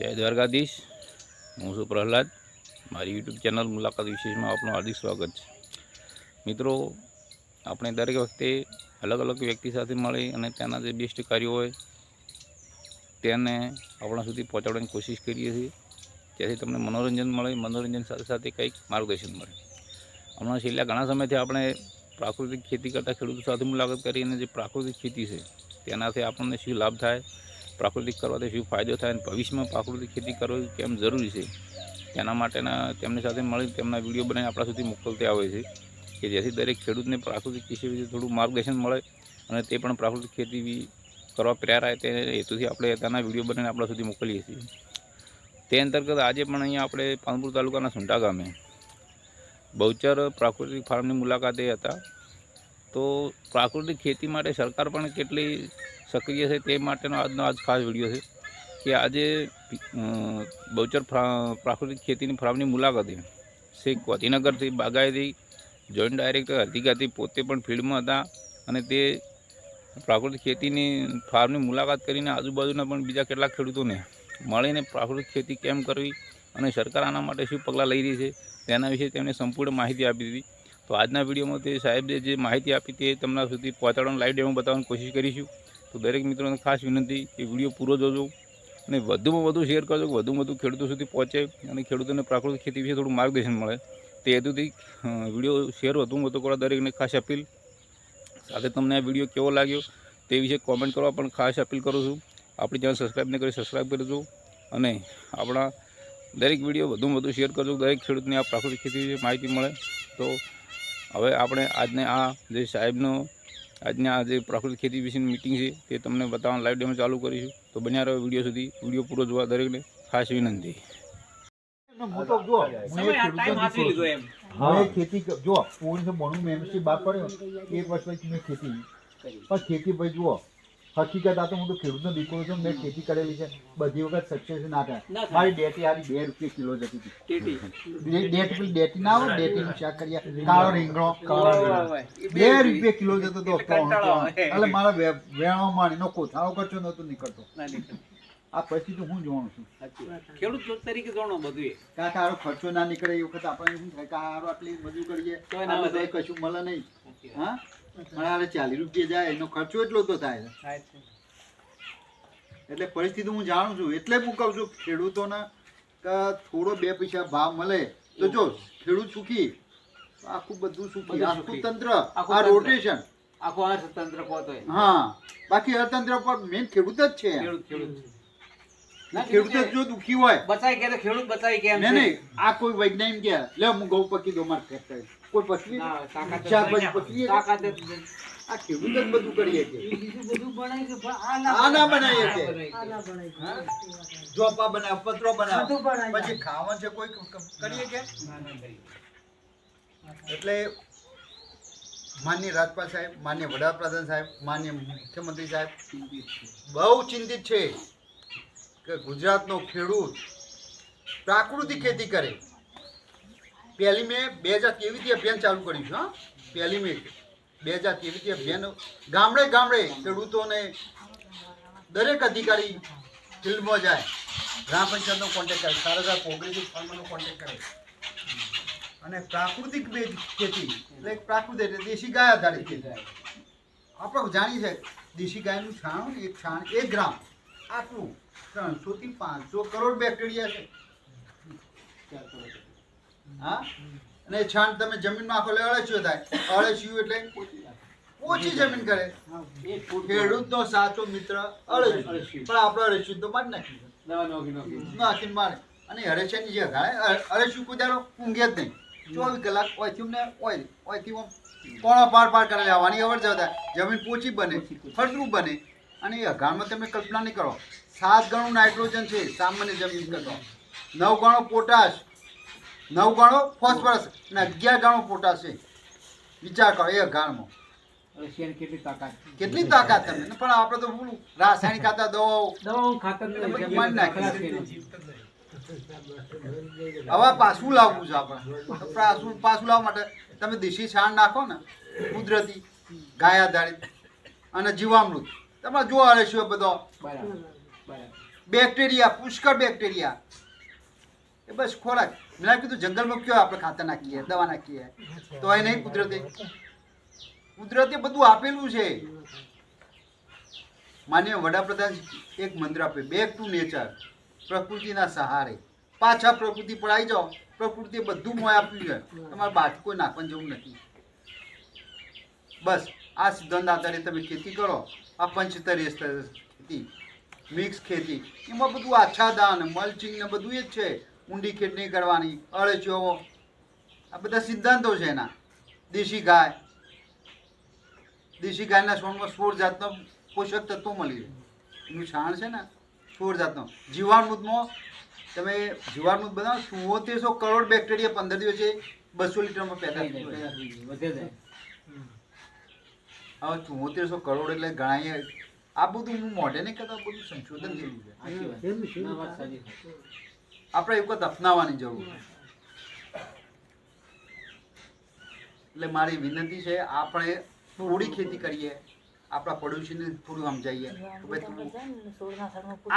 જય દ્વારકાધીશ। હું છું પ્રહલાદ। મારી યુટ્યુબ ચેનલ મુલાકાત વિશેષમાં આપનું હાર્દિક સ્વાગત છે। મિત્રો, આપણે દરેક વખતે અલગ અલગ વ્યક્તિ સાથે મળી અને તેના જે બેસ્ટ કાર્યો હોય તેને આપણા સુધી પહોંચાડવાની કોશિશ કરીએ છીએ, જેથી તમને મનોરંજન મળે, મનોરંજન સાથે સાથે કંઈક માર્ગદર્શન મળે। હમણાં છેલ્લા ઘણા સમયથી આપણે પ્રાકૃતિક ખેતી કરતા ખેડૂતો સાથે મુલાકાત કરીને જે પ્રાકૃતિક ખેતી છે તેનાથી આપણને શું લાભ થાય, પ્રાકૃતિક કરવાથી શું ફાયદો થાય અને ભવિષ્યમાં પ્રાકૃતિક ખેતી કરવી કેમ જરૂરી છે તેના માટેના તેમની સાથે મળી તેમના વિડીયો બનાવીને આપણા સુધી મોકલતા આવે છે કે જેથી દરેક ખેડૂતને પ્રાકૃતિક કૃષિ વિશે થોડું માર્ગદર્શન મળે અને તે પણ પ્રાકૃતિક ખેતી કરવા પ્રેરાય તે હેતુથી આપણે તેના વિડીયો બનાવીને આપણા સુધી મોકલીએ છીએ। તે અંતર્ગત આજે પણ અહીંયા આપણે પાનપુર તાલુકાના સુંઢા ગામે બહુચર પ્રાકૃતિક ફાર્મની મુલાકાતે હતા। તો પ્રાકૃતિક ખેતી માટે સરકાર પણ કેટલી સક્રિય છે તે માટેનો આજનો ખાસ વિડીયો છે કે આજે બહુચર પ્રાકૃતિક ખેતીની ફાર્મની મુલાકાતે શ્રી ગાંધીનગરથી બાગાયતી જોઈન્ટ ડાયરેક્ટર અધિકારી પોતે પણ ફિલ્ડમાં હતા અને તે પ્રાકૃતિક ખેતીની ફાર્મની મુલાકાત કરીને આજુબાજુના પણ બીજા કેટલાક ખેડૂતોને મળીને પ્રાકૃતિક ખેતી કેમ કરવી અને સરકાર આના માટે શું પગલાં લઈ રહી છે તેના વિશે તેમને સંપૂર્ણ માહિતી આપી દીધી। તો આજના વિડીયોમાં તે સાહેબે જે માહિતી આપી તે તમારા સુધી પહોંચાડવાનું લાઈવ ડેમો બતાવવાની કોશિશ કરીશું। તો દરેક મિત્રોને ખાસ વિનંતી કે વિડીયો પૂરો જોજો અને વધુમાં વધુ શેર કરજો, વધુમાં વધુ ખેડૂતો સુધી પહોંચે અને ખેડૂતોને પ્રાકૃતિક ખેતી વિશે થોડું માર્ગદર્શન મળે તે હેતુથી વિડીયો શેર વધુમાં વધુ કરવા દરેકને ખાસ અપીલ। સાથે તમને આ વિડીયો કેવો લાગ્યો તે વિશે કોમેન્ટ કરવા પણ ખાસ અપીલ કરું છું। આપણી ચેનલ સબસ્ક્રાઈબ ન કરી સબસ્ક્રાઈબ કરજો અને આપણા દરેક વિડીયો વધુમાં વધુ શેર કરજો, દરેક ખેડૂતને આ પ્રાકૃતિક ખેતી વિશે માહિતી મળે। તો હવે આપણે આજને આ જે સાહેબનો આજના આ જે પ્રાકૃતિક ખેતી વિશેની મિટિંગ છે તે તમને બતાવવાનું લાઈવ ડેમો ચાલુ કરીશું। તો બન્યા રહો વિડીયો સુધી, વિડીયો પૂરો જોવા દરેકને ખાસ વિનંતી। ખેતી જો 1992 મેમ્બરશીપ બાદ પડ્યો 1 વર્ષ પછી મેં ખેતી પણ ખેતી ભાઈ જુઓ હકીકત આ તો હું તો ખેડૂતનો દીકરો છું, મેં ખેતી કરેલી છે, બધી વખત સક્સેસ ના થાય। મારી ડેટી હારી 2 રૂપિયા કિલો જતી હતી। ડેટી ના આવે, ડેટીનું શાક કરીએ, કાળો રીંગણો 2 રૂપિયા કિલો જતો હતો। એટલે મારા વેણવામાં એનો કોથાળો ખર્ચો નતો નીકળતો। આ પરિસ્થિતિ હું જોવાનું છું, ખેડૂત તરીકે જોણો બધું કાકા આરો ખર્ચો ના નીકળે એ વખત આપણે શું થાય કે આરો આટલી મજૂર કરીએ તો કશું મળે નહીં। હા, મારે 40 રૂપિયા જાય એનો ખર્ચો એટલો તો થાય છે। એટલે પરિસ્થિતિ હું જાણું છું, એટલે હું કહું છું ખેડૂતોને કે થોડો 2 પૈસા ભાવ મળે તો જો ખેડૂત સુખી, આખું બધું સુખી, આખું તંત્ર, આ રોટેશન આખું અર્થતંત્ર પોતો। હા, બાકી અર્થતંત્ર પર મેન ખેડૂત જ છે। ખેડૂત જો દુખી હોય બચાઈ કે ખેડૂત બચાઈ કેમ છે? નહીં, આ કોઈ વૈજ્ઞાનિક કે લે હું ઘઉં પકી દો માર ખેતર કોઈ પકવી શાકભાજી પકવી તાકાત આ ખેડૂત જ બધું કરીએ કે બીજું બધું બનાય કે આ ના બનાવીએ કે જોપા બનાવ, પત્રો બનાવ, પછી ખાવા છે કોઈ કરીએ કે? એટલે માનનીય રાજપાલ સાહેબ, માનનીય વડાપ્રધાન સાહેબ, માનનીય મુખ્યમંત્રી સાહેબ બહુ ચિંતિત છે કે ગુજરાતનો ખેડૂત પ્રાકૃતિક ખેતી કરે। 1 મે 2023 અભિયાન ચાલુ કર્યું છે। હા, 1 મે 2023 અભિયાન ગામડે ગામડે ખેડૂતોને દરેક અધિકારી ફિલ્ડમાં જાય, ગ્રામ પંચાયતનો કોન્ટેક્ટ કરે, સારા પ્રોગ્રેસિવ ફાર્મરનો કોન્ટેક્ટ કરે અને પ્રાકૃતિક ખેતી એટલે પ્રાકૃતિક એટલે દેશી ગાય આધારિત ખેતી। આપણે જાણીએ છે દેશી ગાયનું છાણ, એક છાણ 1 ગ્રામ આટલું 300 થી 500 કરોડ બેક્ટેરિયા છે। હા, અને છાણ તમે જમીનમાં આખો અળસિયું થાય, અળસિયું એટલે ઓછી જમીન કરે। ખેડૂતનો સાચો મિત્ર અળસિયું, પણ આપણે અળસિયું તો મારી નાખ્યું નાખીને મારે અને અળસિયાની જે અળસિયું કુદારો ઊંઘે જ નહીં, 24 કલાક ઓયથી ને ઓયથી પોણો પાર કરે લેવાની અવર જતા, જમીન પોચી બને, ફળદ્રુપ બને અને એ અઘાણમાં તમે કલ્પના નહીં કરો 7 ગણું નાઇટ્રોજન છે સામાન્ય જમીન કરતો, 9 ગણો પોટાશ, 9 ગણો ફોસ્ફરસ અને 11 ગણો પોટાશ છે। વિચાર કરો એ અઘાણમાં કેટલી તાકાત તમે, પણ આપણે તો બોલું રાસાયણિક ખાતર દવાઓ ખાતર હવે પાછું લાવવું છે આપણે। પાછું લાવવા માટે તમે દેશી છાણ નાખો ને, કુદરતી ગાય આધારિત અને જીવામૃત, તમારે જોવા રહેશે બધો બેક્ટેરિયા, પુષ્કળ બેક્ટેરિયા. એ બસ ખોરાક. મેં કીધું જંગલમાં કયો આપણે ખાતર નાખીએ, દવા નાખીએ, તો એ નહીં કુદરતે બધું આપેલું છે. માનનીય વડાપ્રધાન એક મંત્ર આપે, બેક ટુ નેચર, પ્રકૃતિના સહારે. પાછા પ્રકૃતિ પર આવી જાઓ. પ્રકૃતિએ બધું મોય આપ્યું છે, તમારે બાકી કોઈ નાખવાની જરૂર નથી. બસ આ સિદ્ધાંત આધારે તમે ખેતી કરો. આ પંચસ્તરીય ખેતી, મિક્સ ખેતી, એમાં બધું આચ્છાદન, મલ્ચિંગ ને બધું એ જ છે. ઊંડી ખેતી નહીં કરવાની, અળચીઓ, આ બધા સિદ્ધાંતો છે એના. દેશી ગાયના છોણમાં 16 જાતનો પોષક તત્વો મળી રહે. એનું છાણ છે ને 16 જાતનો. જીવામૃતમાં તમે જીવામૃત બનાવો, 7400 કરોડ બેક્ટેરિયા 15 દિવસે 200 લીટરમાં પેદા થાય. વધે જાય. હવે 7400 કરોડ એટલે ઘણા. આ બધું હું મોઢે નહીં કહેતો, બધું સંશોધન થયેલું છે. સાચી વાત. ના, વાત સાચી છે. આપણે એક વખત અપનાવવાની જરૂર છે. એટલે મારી વિનંતી છે, આપણે થોડી ખેતી કરીએ, આપણા પડોશીને થોડું સમજાવીએ કે ભાઈ તું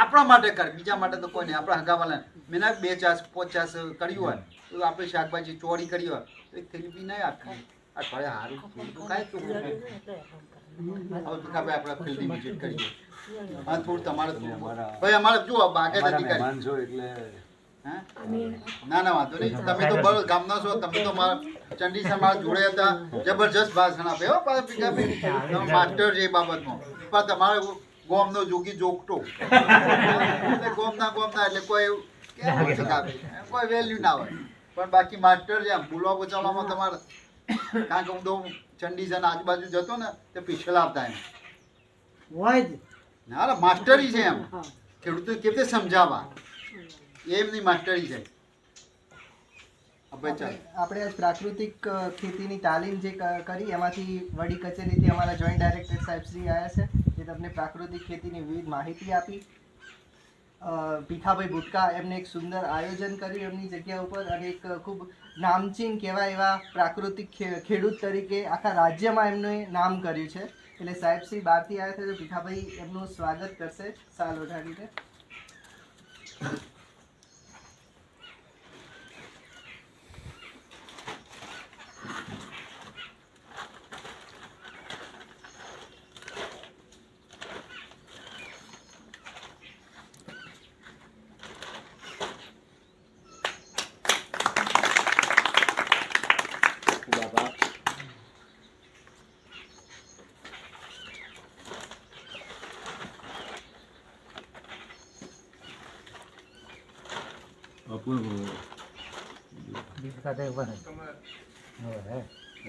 આપણા માટે કર, બીજા માટે તો કોઈ નહીં. આપણા હગાવાલા મેં 2 ચાસ 5 ચાસ કર્યું હોય તો આપણે શાકભાજી ચોરી કરી હોય તો એક થેલી બી નહીં આપી. અઠવાડિયે સારું તો કાંઈ તો હવે આપણે ફિલ્ડની વિઝિટ કરીએ. હા, થોડું તમારે ભાઈ અમારે જો બાગાયત અધિકારી. હા, ના વાંધો નહીં. તમે તો બરોબર ગામના છો, તમે તો મારા ચંડીસર મારા જોડે હતા, જબરજસ્ત ભાષણ આપે હો પાછા માસ્ટર છે એ બાબતમાં. પણ તમારે ગોમનો જોગી જોગટો એટલે ગોમના એટલે કોઈ કોઈ વેલ્યુ ના હોય. પણ બાકી માસ્ટર છે, આમ બોલવા બચાવવામાં તમારે. કારણ કે હું તો ચંડીસર આજુબાજુ જતો ને તે પીછળ આવતા એમ ના માસ્ટરી છે એમ. ખેડૂતો કેવી રીતે સમજાવવા એમની માસ્ટરી છે. આપણે આજ પ્રાકૃતિક ખેતીની તાલીમ જે કરી એમાંથી વડી કચેરીથી અમારા જોઈન્ટ ડાયરેક્ટર સાહેબ શ્રી આવ્યા છે, જે તમને પ્રાકૃતિક ખેતીની વિવિધ માહિતી આપી. ભીખાભાઈ ભુટકા એમને એક સુંદર આયોજન કર્યું એમની જગ્યા ઉપર, અને એક ખૂબ નામચીન કહેવાય એવા પ્રાકૃતિક ખેડૂત તરીકે આખા રાજ્યમાં એમનું નામ કર્યું છે. એટલે સાહેબ શ્રી બહારથી આવ્યા છે તો ભીખાભાઈ એમનું સ્વાગત કરશે સાલ ઓઢાડીને.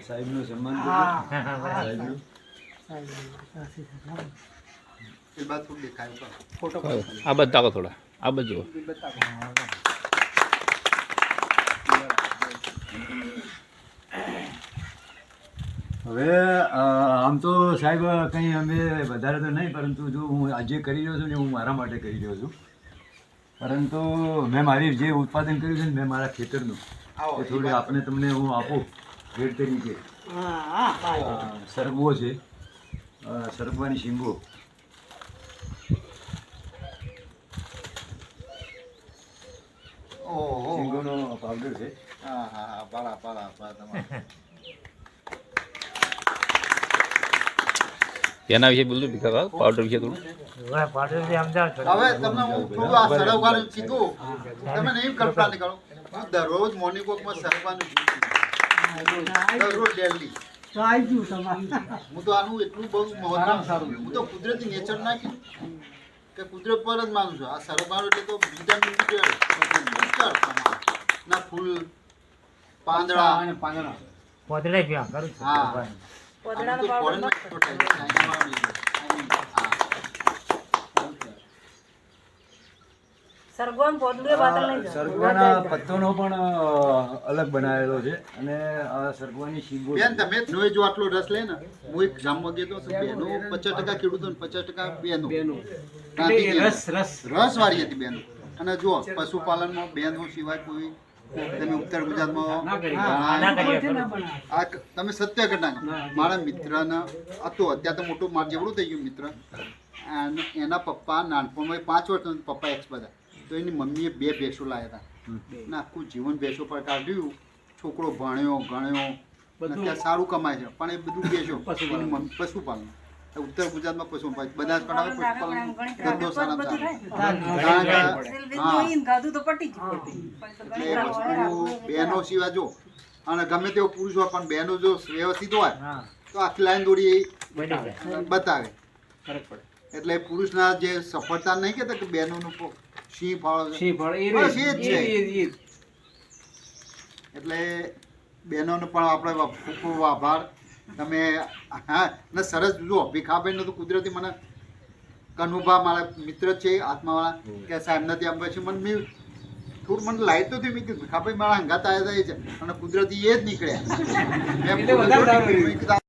સાહેબનું સન્માન ફોટો આ બતાવો થોડા, આ બાજુ. હવે આમ તો સાહેબ કંઈ અમે વધારે તો નહીં, પરંતુ જો હું આજે કરી રહ્યો છું ને હું મારા માટે કરી રહ્યો છું. પરંતુ મેં મારી જે ઉત્પાદન કર્યું છે ને મેં મારા ખેતરનું એ થોડું આપણે તમને હું આપું ભેટ તરીકે. સરગવો છે, સરગવાની શીંગો. શીંગોનો પાવડર છે. હા હા પાળા તમારે. એના વિશે બોલતું ભીખા પાવડર વિશે થોડું. હવે તમને હું થોડું આ સરગવાનું કીધું, તમે નહીં કલ્પના નહીં કરો. હું દરરોજ મોર્નિંગ વોકમાં સરગવાનું પીઉં છું. દરરોજ ડેલી. હું તો આનું એટલું બહુ મહત્વ સારું, હું તો કુદરતી નેચર નાખી કે કુદરત પર જ માનું છું. આ સરગવાનું એટલે તો વિટામિન ના ફૂલ, પાંદડા, હા સરગવાના પત્તોનો પણ અલગ બનાવેલો છે. અને આ સરગવાની શીંગો બેન તમે જો આટલો રસ લે ને, હું એક ગામમાં ગયો તો બેનો 50% ખેડૂતો 50% બેનો રસ વાળી હતી બેનો. અને જુઓ પશુપાલનમાં બેનો સિવાય કોઈ તમે ઉત્તર ગુજરાતમાં આ તમે સત્ય ઘટના. મારા મિત્રને હતો અત્યારે તો મોટું માર જેવડું થઈ ગયું મિત્ર, એના પપ્પા નાનપણમાં 5 વર્ષ પપ્પા એક્સપાયર હતા તો એની મમ્મીએ 2 ભેંસો લાવ્યા હતા ને આખું જીવન ભેંસો પર કાઢ્યું. છોકરો ભણ્યો ગણ્યો અત્યારે સારું કમાય છે પણ એ બધું ભેંસો એની મમ્મી પશુપાલન. ઉત્તર ગુજરાતમાં પશુપાલન બધા જ પડાવે પશુપાલન ધંધો સારામાં સારો. એટલે એ વસ્તુ બહેનો સિવાય જો અને ગમે તેવો પુરુષ હોય પણ બહેનો જો વ્યવસ્થિત હોય તો આખી લાઈન દોડી બતાવે. ફરક પડે. એટલે પુરુષના જે સફળતા નહીં કહેતા કે બહેનોનું સિંહ ફાળો છે. સિંહ ફળ એ બસ એ જ છે. એ એટલે બહેનોનો પણ આપણે ખૂબ ખૂબ આભાર. તમે હા ને સરસ જુઓ ભીખાભાઈનો તો કુદરતી મને કનુભા મારા મિત્ર છે આત્માવાળા કે સાહેબ નથી આમ પછી મને મેં થોડું મને લાઈટ તો થઈ મેં કીધું ભીખાભાઈ મારા હંગાત આવ્યા હતા એ છે અને કુદરતી એ જ નીકળ્યા. મેં એટલે વધારે સારું મેં કીધું